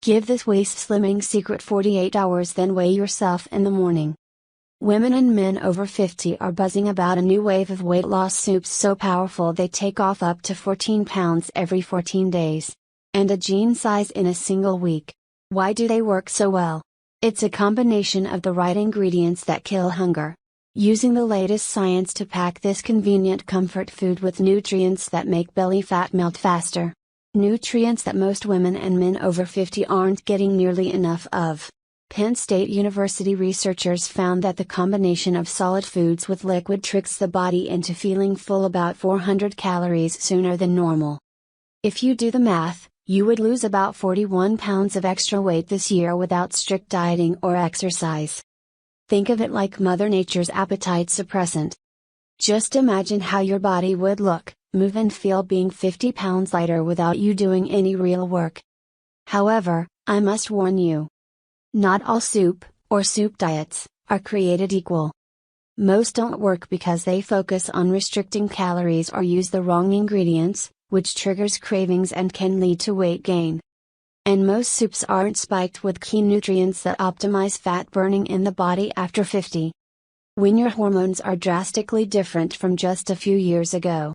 Give this waist slimming secret 48 hours, then weigh yourself in the morning. Women and men over 50 are buzzing about a new wave of weight loss soups so powerful they take off up to 14 pounds every 14 days. And a jean size in a single week. Why do they work so well? It's a combination of the right ingredients that kill hunger. Using the latest science to pack this convenient comfort food with nutrients that make belly fat melt faster. Nutrients that most women and men over 50 aren't getting nearly enough of. Penn State University researchers found that the combination of solid foods with liquid tricks the body into feeling full about 400 calories sooner than normal. If you do the math, you would lose about 41 pounds of extra weight this year without strict dieting or exercise. Think of it like Mother Nature's appetite suppressant. Just imagine how your body would look, move and feel being 50 pounds lighter without you doing any real work. However, I must warn you. Not all soup, or soup diets, are created equal. Most don't work because they focus on restricting calories or use the wrong ingredients, which triggers cravings and can lead to weight gain. And most soups aren't spiked with key nutrients that optimize fat burning in the body after 50. When your hormones are drastically different from just a few years ago,